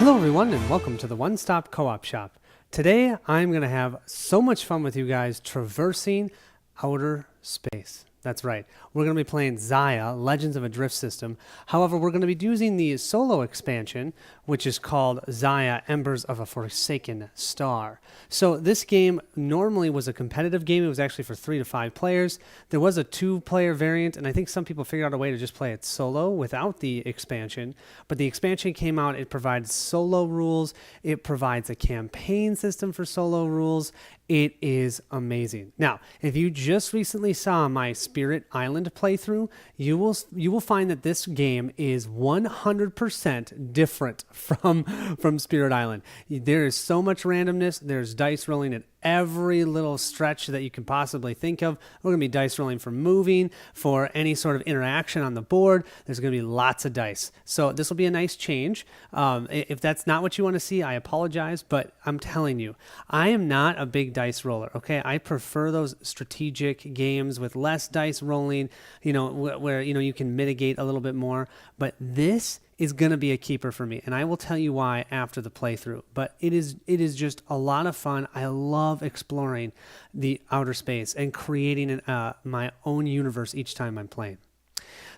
Hello everyone and welcome to the One Stop Co-op Shop. Today I'm going to have so much fun with you guys traversing outer space. That's right. We're going to be playing Xia, Legends of a Drift System. However, we're going to be using the solo expansion, which is called Xia, Embers of a Forsaken Star. So this game normally was a competitive game. It was actually for 3 to 5 players. There was a 2-player variant, and I think some people figured out a way to just play it solo without the expansion. But the expansion came out. It provides solo rules. It provides a campaign system for solo rules. It is amazing. Now, if you just recently saw my Spirit Island playthrough, you will find that this game is 100% different from Spirit Island. There is so much randomness. There's dice rolling at every little stretch that you can possibly think of. We're going to be dice rolling for moving, for any sort of interaction on the board. There's going to be lots of dice. So this will be a nice change. If that's not what you want to see, I apologize, but I'm telling you, I am not a big dice roller, okay? I prefer those strategic games with less dice rolling, where you can mitigate a little bit more, but this is going to be a keeper for me, and I will tell you why after the playthrough. But it is just a lot of fun. I love exploring the outer space and creating my own universe each time I'm playing.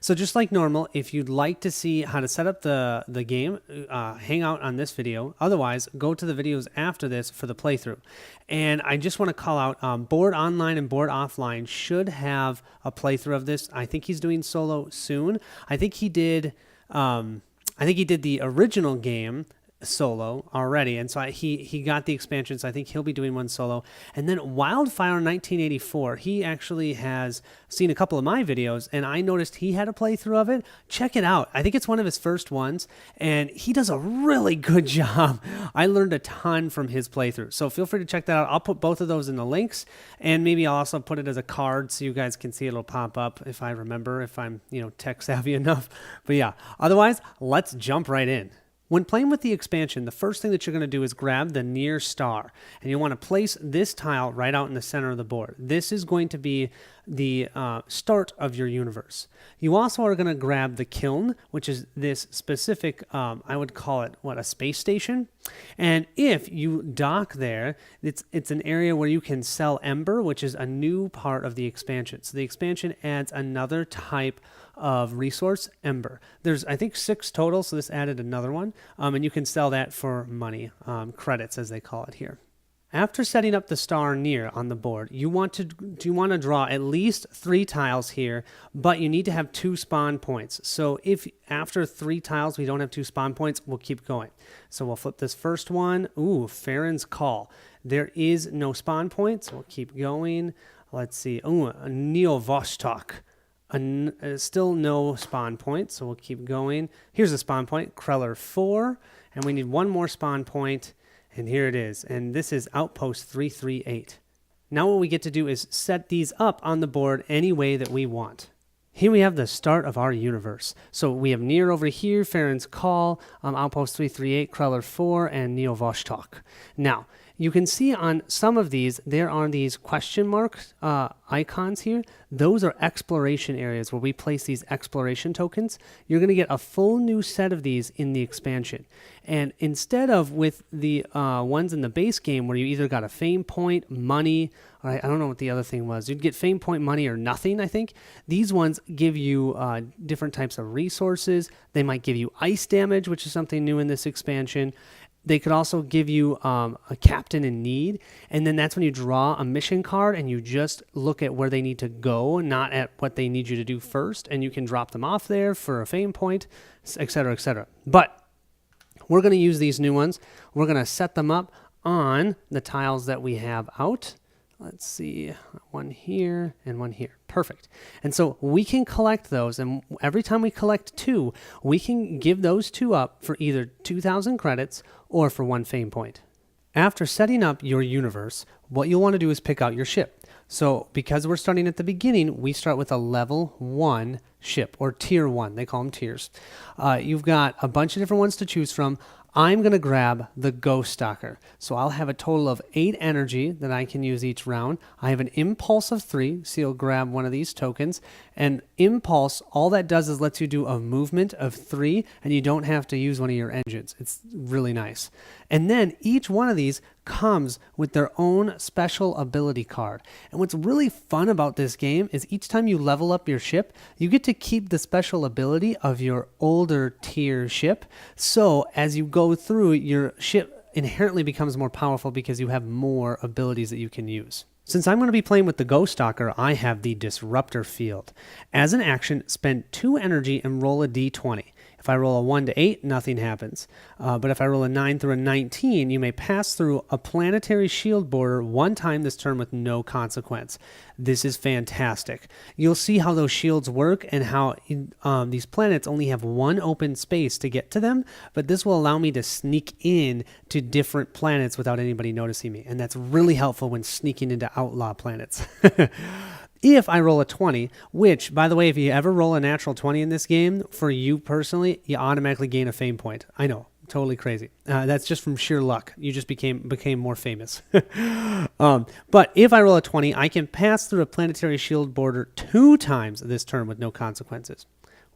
So just like normal, if you'd like to see how to set up the game, hang out on this video. Otherwise, go to the videos after this for the playthrough. And I just want to call out Board Online and Board Offline should have a playthrough of this. I think he's doing solo soon. I think he did the original game solo already, and so he got the expansion, so I think he'll be doing one solo. And then Wildfire 1984, he actually has seen a couple of my videos, and I noticed he had a playthrough of it. Check it out. I think it's one of his first ones, and he does a really good job. I learned a ton from his playthrough, so feel free to check that out. I'll put both of those in the links, and maybe I'll also put it as a card so you guys can see it. It'll pop up if I remember, if I'm tech savvy enough. But yeah, otherwise, let's jump right in. When playing with the expansion, the first thing that you're going to do is grab the near star, and you want to place this tile right out in the center of the board. This is going to be the start of your universe. You also are going to grab the kiln, which is this specific, I would call it, a space station. And if you dock there, it's an area where you can sell Ember, which is a new part of the expansion. So the expansion adds another type of resource, Ember. There's, I think, 6 total, so this added another one, and you can sell that for money, credits as they call it here. After setting up the star near on the board, you want to draw at least 3 tiles here, but you need to have 2 spawn points. So if after 3 tiles we don't have 2 spawn points, we'll keep going. So we'll flip this first one. Ooh, Farron's Call. There is no spawn point, so we'll keep going. Let's see. Ooh, Neovostok. Still no spawn point, so we'll keep going. Here's a spawn point, Kreller 4, and we need one more spawn point, and here it is. And this is Outpost 338. Now what we get to do is set these up on the board any way that we want. Here we have the start of our universe. So we have Near over here, Farron's Call, Outpost 338, Kreller 4, and Neovostok. Now, you can see on some of these, there are these question mark icons here. Those are exploration areas where we place these exploration tokens. You're going to get a full new set of these in the expansion. And instead of with the ones in the base game where you either got a fame point, money, or I don't know what the other thing was. You'd get fame point, money, or nothing, I think. These ones give you different types of resources. They might give you ice damage, which is something new in this expansion. They could also give you a captain in need, and then that's when you draw a mission card and you just look at where they need to go, not at what they need you to do first, and you can drop them off there for a fame point, etc., etc. But we're going to use these new ones. We're going to set them up on the tiles that we have out. Let's see, one here and one here. Perfect. And so we can collect those, and every time we collect 2, we can give those 2 up for either 2,000 credits or for 1 fame point. After setting up your universe, what you'll want to do is pick out your ship. So because we're starting at the beginning, we start with a level 1 ship, or tier 1. They call them tiers. You've got a bunch of different ones to choose from. I'm going to grab the Ghost Stalker. So I'll have a total of 8 energy that I can use each round. I have an impulse of 3, so you'll grab one of these tokens. And impulse, all that does is lets you do a movement of 3, and you don't have to use one of your engines. It's really nice. And then each one of these comes with their own special ability card. And what's really fun about this game is each time you level up your ship, you get to keep the special ability of your older tier ship. So as you go through, your ship inherently becomes more powerful because you have more abilities that you can use. Since I'm going to be playing with the Ghost Stalker, I have the Disruptor Field. As an action, spend 2 energy and roll a d20. If I roll a 1 to 8, nothing happens. But if I roll a 9 through a 19, you may pass through a planetary shield border 1 time this turn with no consequence. This is fantastic. You'll see how those shields work and how these planets only have 1 open space to get to them, but this will allow me to sneak in to different planets without anybody noticing me, and that's really helpful when sneaking into outlaw planets. If I roll a 20, which, by the way, if you ever roll a natural 20 in this game, for you personally, you automatically gain a fame point. I know, totally crazy. That's just from sheer luck. You just became more famous. But if I roll a 20, I can pass through a planetary shield border 2 times this turn with no consequences,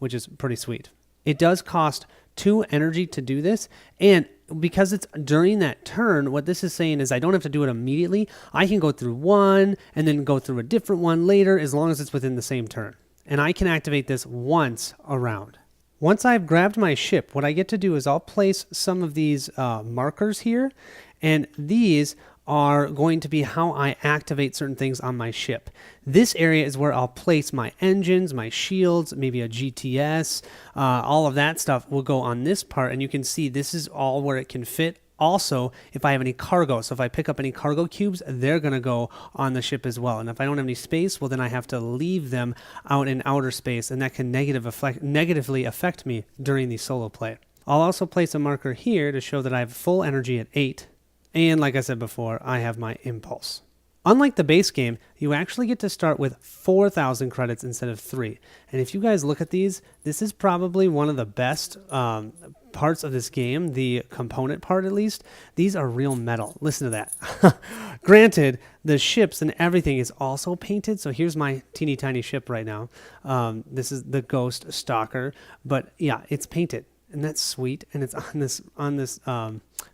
which is pretty sweet. It does cost 2 energy to do this, and because it's during that turn, what this is saying is I don't have to do it immediately. I can go through one and then go through a different one later as long as it's within the same turn. And I can activate this once a round. Once I've grabbed my ship, what I get to do is I'll place some of these markers here, and these are going to be how I activate certain things on my ship. This area is where I'll place my engines, my shields, maybe a GTS, all of that stuff will go on this part, and you can see this is all where it can fit. Also, if I have any cargo, so if I pick up any cargo cubes, they're going to go on the ship as well. And if I don't have any space, well, then I have to leave them out in outer space, and that can negatively affect me during the solo play. I'll also place a marker here to show that I have full energy at 8. And like I said before, I have my impulse. Unlike the base game, you actually get to start with 4,000 credits instead of 3. And if you guys look at these, this is probably one of the best parts of this game, the component part at least. These are real metal. Listen to that. Granted, the ships and everything is also painted. So here's my teeny tiny ship right now. This is the Ghost Stalker. But yeah, it's painted. And that's sweet, and it's on this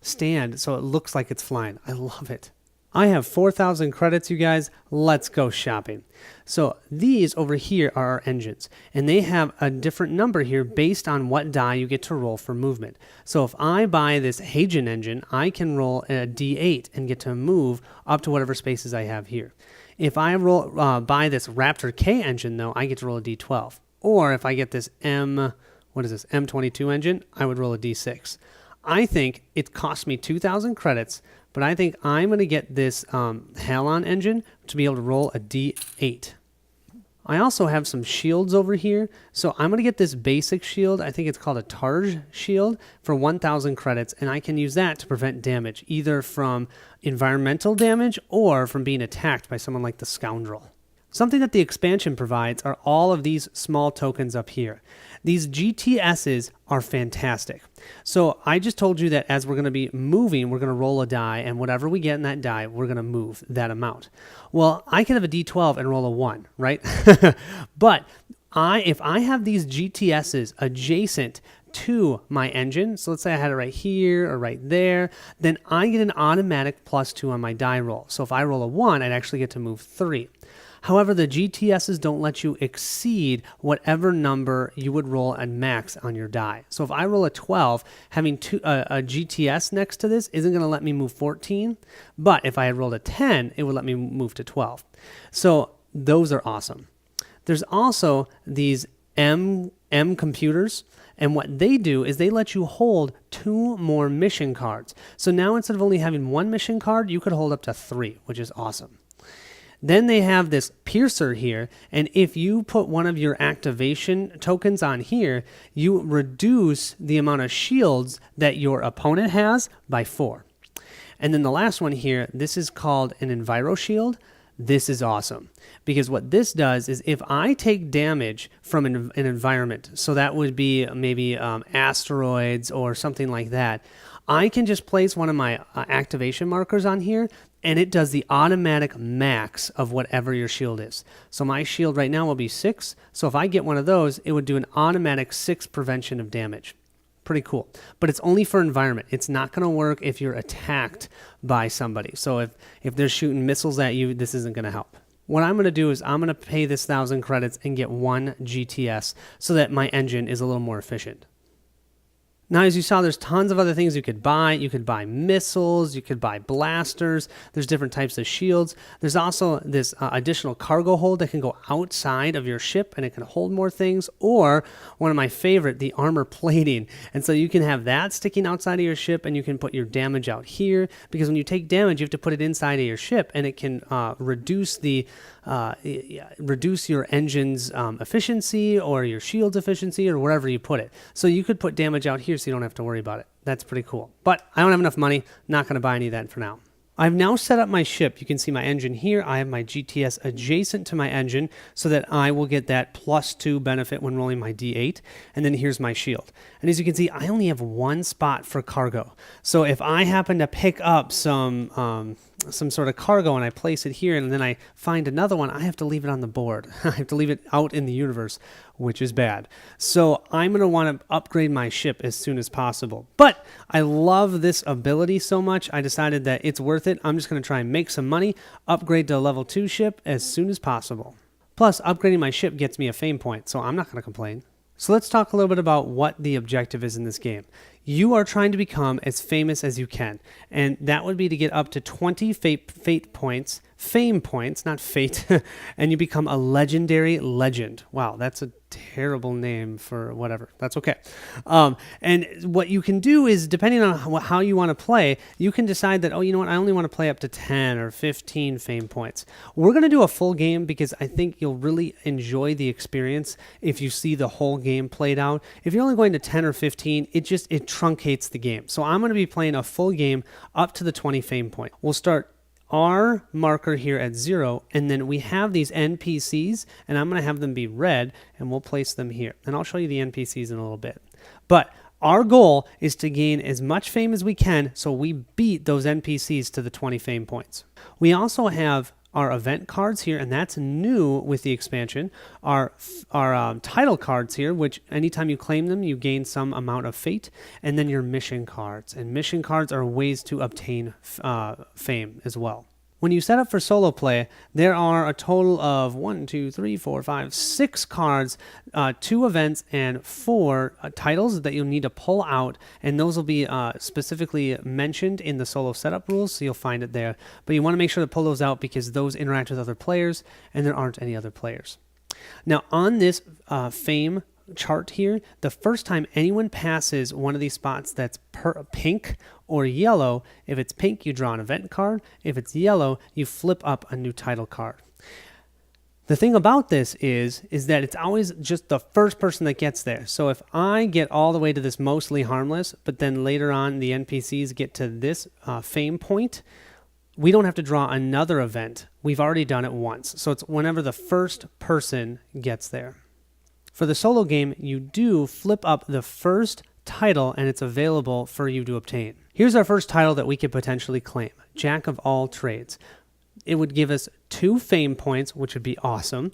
stand, so it looks like it's flying. I love it. I have 4,000 credits, you guys. Let's go shopping. So these over here are our engines, and they have a different number here based on what die you get to roll for movement. So if I buy this Hagen engine, I can roll a D8 and get to move up to whatever spaces I have here. If I buy this Raptor K engine, though, I get to roll a D12. Or if I get this M22 engine, I would roll a D6. I think it cost me 2,000 credits, but I think I'm going to get this Halon engine to be able to roll a D8. I also have some shields over here, so I'm going to get this basic shield. I think it's called a Targe shield for 1,000 credits, and I can use that to prevent damage, either from environmental damage or from being attacked by someone like the Scoundrel. Something that the expansion provides are all of these small tokens up here. These GTSs are fantastic. So I just told you that as we're going to be moving, we're going to roll a die, and whatever we get in that die, we're going to move that amount. Well, I can have a D12 and roll a 1, right? But if I have these GTSs adjacent to my engine, so let's say I had it right here or right there, then I get an automatic +2 on my die roll. So if I roll a 1, I'd actually get to move 3. However, the GTSs don't let you exceed whatever number you would roll at max on your die. So if I roll a 12, having a GTS next to this isn't going to let me move 14. But if I had rolled a 10, it would let me move to 12. So those are awesome. There's also these M computers. And what they do is they let you hold 2 more mission cards. So now instead of only having 1 mission card, you could hold up to 3, which is awesome. Then they have this piercer here, and if you put one of your activation tokens on here, you reduce the amount of shields that your opponent has by 4. And then the last one here, this is called an Enviro Shield. This is awesome because what this does is if I take damage from an environment, so that would be maybe asteroids or something like that, I can just place one of my activation markers on here, and it does the automatic max of whatever your shield is. So my shield right now will be 6. So if I get one of those, it would do an automatic 6 prevention of damage. Pretty cool. But it's only for environment. It's not going to work if you're attacked by somebody. So if they're shooting missiles at you, this isn't going to help. What I'm going to do is I'm going to pay this 1,000 credits and get 1 GTS so that my engine is a little more efficient. Now, as you saw, there's tons of other things you could buy. You could buy missiles, you could buy blasters, there's different types of shields. There's also this additional cargo hold that can go outside of your ship and it can hold more things, or one of my favorite, the armor plating. And so you can have that sticking outside of your ship and you can put your damage out here, because when you take damage, you have to put it inside of your ship, and it can reduce your engine's efficiency or your shield's efficiency or wherever you put it. So you could put damage out here so you don't have to worry about it. That's pretty cool. But I don't have enough money. Not going to buy any of that for now. I've now set up my ship. You can see my engine here. I have my GTS adjacent to my engine so that I will get that +2 benefit when rolling my D8. And then here's my shield. And as you can see, I only have one spot for cargo. So if I happen to pick up some sort of cargo and I place it here and then I find another one, I have to leave it on the board. I have to leave it out in the universe, which is bad. So I'm going to want to upgrade my ship as soon as possible. But I love this ability so much, I decided that it's worth it. I'm just going to try and make some money, upgrade to a level 2 ship as soon as possible. Plus, upgrading my ship gets me a fame point, so I'm not going to complain. So let's talk a little bit about what the objective is in this game. You are trying to become as famous as you can, and that would be to get up to 20 fame points, not fate, and you become a legendary legend. Wow, that's a terrible name for whatever. That's okay. And what you can do is, depending on how you want to play, you can decide that, oh, you know what, I only want to play up to 10 or 15 fame points. We're going to do a full game because I think you'll really enjoy the experience if you see the whole game played out. If you're only going to 10 or 15, it truncates the game. So I'm going to be playing a full game up to the 20 fame point. We'll start our marker here at 0, and then we have these NPCs, and I'm going to have them be red, and we'll place them here. And I'll show you the NPCs in a little bit. But our goal is to gain as much fame as we can so we beat those NPCs to the 20 fame points. We also have our event cards here, and that's new with the expansion. Our title cards here, which anytime you claim them, you gain some amount of fate, and then your mission cards. And mission cards are ways to obtain fame as well. When you set up for solo play, there are a total of 6 cards, 2 events, and 4 titles that you'll need to pull out, and those will be specifically mentioned in the solo setup rules, so you'll find it there. But you want to make sure to pull those out because those interact with other players, and there aren't any other players. Now, on this fame chart here, the first time anyone passes one of these spots that's pink or yellow, if it's pink, you draw an event card. If it's yellow, you flip up a new title card. The thing about this is that it's always just the first person that gets there. So if I get all the way to this mostly harmless, but then later on the NPCs get to this fame point, we don't have to draw another event. We've already done it once. So it's whenever the first person gets there. For the solo game, you do flip up the first title and it's available for you to obtain. Here's our first title that we could potentially claim, Jack of all trades. It would give us 2 fame points, which would be awesome.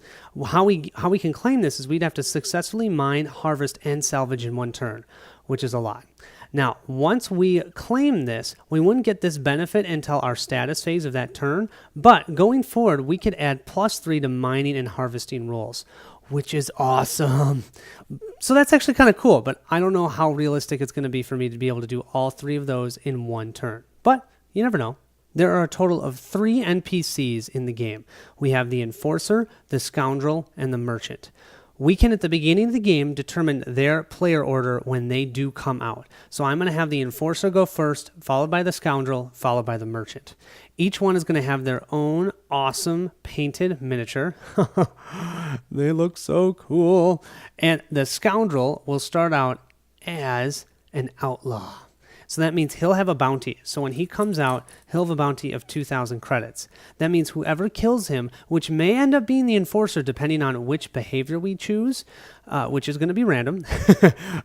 How we can claim this is we'd have to successfully mine, harvest, and salvage in one turn, which is a lot. Now, once we claim this, we wouldn't get this benefit until our status phase of that turn, but going forward, we could add +3 to mining and harvesting rolls, which is awesome. So that's actually kind of cool, but I don't know how realistic it's going to be for me to be able to do all 3 of those in one turn. But you never know. There are a total of 3 NPCs in the game. We have the Enforcer, the Scoundrel, and the Merchant. We can, at the beginning of the game, determine their player order when they do come out. So I'm going to have the Enforcer go first, followed by the Scoundrel, followed by the Merchant. Each one is going to have their own awesome painted miniature. They look so cool. And the Scoundrel will start out as an outlaw. So that means he'll have a bounty. So when he comes out, he'll have a bounty of 2,000 credits. That means whoever kills him, which may end up being the Enforcer depending on which behavior we choose, which is going to be random.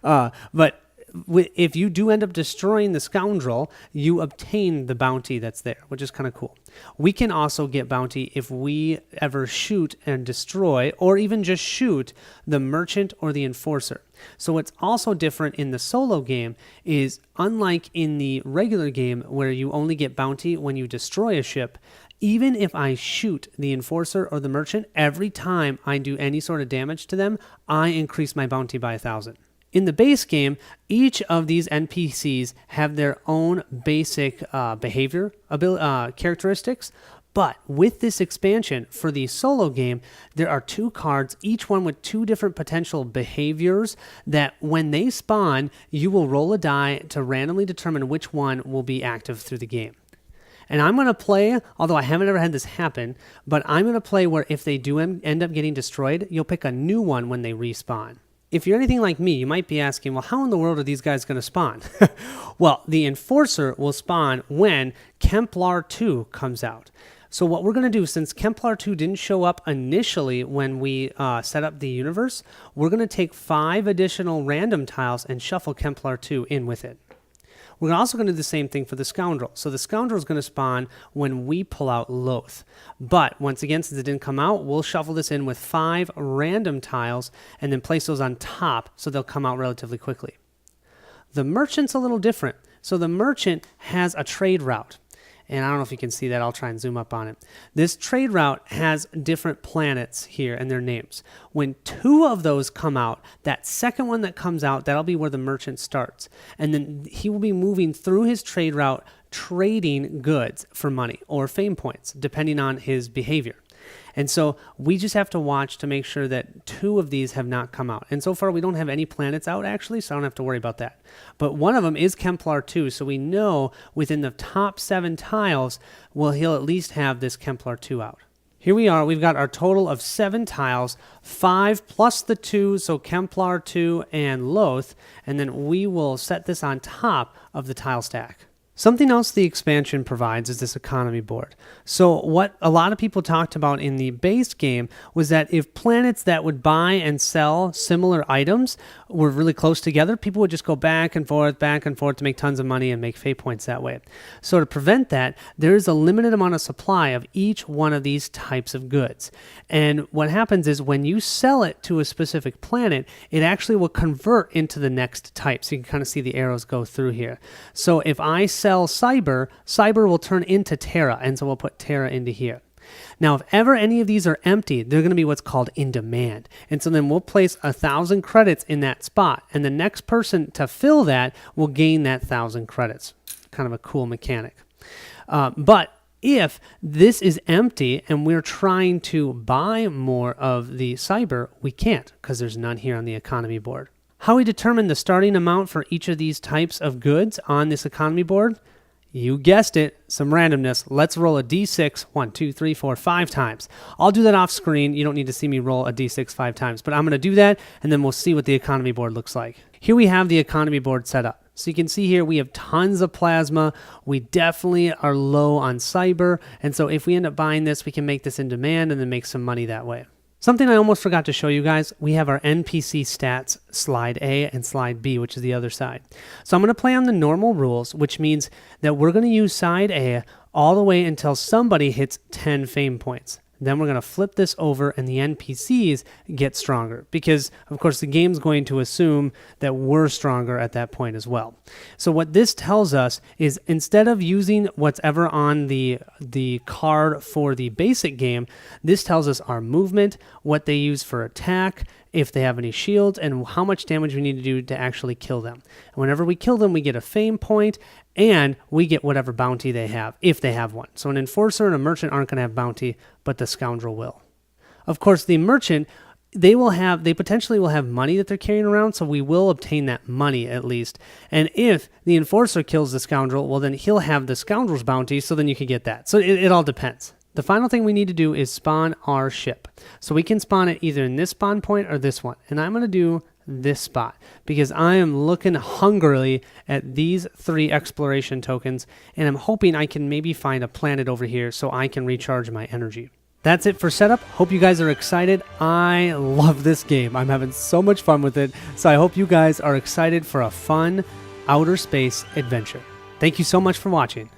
But if you do end up destroying the scoundrel, you obtain the bounty that's there, which is kind of cool. We can also get bounty if we ever shoot and destroy, or even just shoot the merchant or the enforcer. So what's also different in the solo game is, unlike in the regular game where you only get bounty when you destroy a ship, even if I shoot the enforcer or the merchant, every time I do any sort of damage to them, I increase my bounty by 1,000. In the base game, each of these NPCs have their own basic behavior characteristics, but with this expansion for the solo game, there are 2 cards, each one with 2 different potential behaviors that when they spawn, you will roll a die to randomly determine which one will be active through the game. And I'm going to play, although I haven't ever had this happen, but I'm going to play where if they do end up getting destroyed, you'll pick a new one when they respawn. If you're anything like me, you might be asking, well, how in the world are these guys going to spawn? Well, the Enforcer will spawn when Kemplar 2 comes out. So what we're going to do, since Kemplar 2 didn't show up initially when we set up the universe, we're going to take 5 additional random tiles and shuffle Kemplar 2 in with it. We're also going to do the same thing for the Scoundrel. So the Scoundrel is going to spawn when we pull out Loath. But once again, since it didn't come out, we'll shuffle this in with 5 random tiles and then place those on top so they'll come out relatively quickly. The Merchant's a little different. So the Merchant has a trade route. And I don't know if you can see that. I'll try and zoom up on it. This trade route has different planets here and their names. When 2 of those come out, that second one that comes out, that'll be where the merchant starts. And then he will be moving through his trade route, trading goods for money or fame points, depending on his behavior. And so we just have to watch to make sure that 2 of these have not come out. And so far we don't have any planets out actually, so I don't have to worry about that. But one of them is Kemplar 2, so we know within the top 7 tiles, well, he'll at least have this Kemplar 2 out. Here we are, we've got our total of 7 tiles, 5 plus the 2, so Kemplar 2 and Loath, and then we will set this on top of the tile stack. Something else the expansion provides is this economy board. So what a lot of people talked about in the base game was that if planets that would buy and sell similar items were really close together, people would just go back and forth to make tons of money and make fate points that way. So to prevent that, there is a limited amount of supply of each one of these types of goods. And what happens is when you sell it to a specific planet, it actually will convert into the next type. So you can kind of see the arrows go through here. So if I sell Cyber, Cyber will turn into Terra, and so we'll put Terra into here. Now, if ever any of these are empty, they're going to be what's called in demand. And so then we'll place 1,000 credits in that spot, and the next person to fill that will gain that 1,000 credits. Kind of a cool mechanic. But if this is empty and we're trying to buy more of the Cyber, we can't because there's none here on the economy board. How we determine the starting amount for each of these types of goods on this economy board? You guessed it, some randomness. Let's roll a d6 1, 2, 3, 4, 5 times. I'll do that off screen. You don't need to see me roll a d6 5 times, but I'm going to do that, and then we'll see what the economy board looks like. Here we have the economy board set up. So you can see here we have tons of plasma. We definitely are low on Cyber, and so if we end up buying this, we can make this in demand and then make some money that way. Something I almost forgot to show you guys, we have our NPC Stats slide A and slide B, which is the other side. So I'm going to play on the normal rules, which means that we're going to use side A all the way until somebody hits 10 fame points. Then we're going to flip this over and the NPCs get stronger because, of course, the game's going to assume that we're stronger at that point as well. So what this tells us is instead of using what's ever on the card for the basic game, this tells us our movement, what they use for attack, if they have any shields, and how much damage we need to do to actually kill them. And whenever we kill them, we get a fame point, and we get whatever bounty they have, if they have one. So an enforcer and a merchant aren't going to have bounty, but the scoundrel will. Of course, the merchant, they potentially will have money that they're carrying around, so we will obtain that money at least. And if the enforcer kills the scoundrel, well, then he'll have the scoundrel's bounty, so then you can get that. So it all depends. The final thing we need to do is spawn our ship. So we can spawn it either in this spawn point or this one. And I'm going to do this spot because I am looking hungrily at these 3 exploration tokens, and I'm hoping I can maybe find a planet over here so I can recharge my energy. That's it for setup. Hope you guys are excited. I love this game. I'm having so much fun with it. So I hope you guys are excited for a fun outer space adventure. Thank you so much for watching.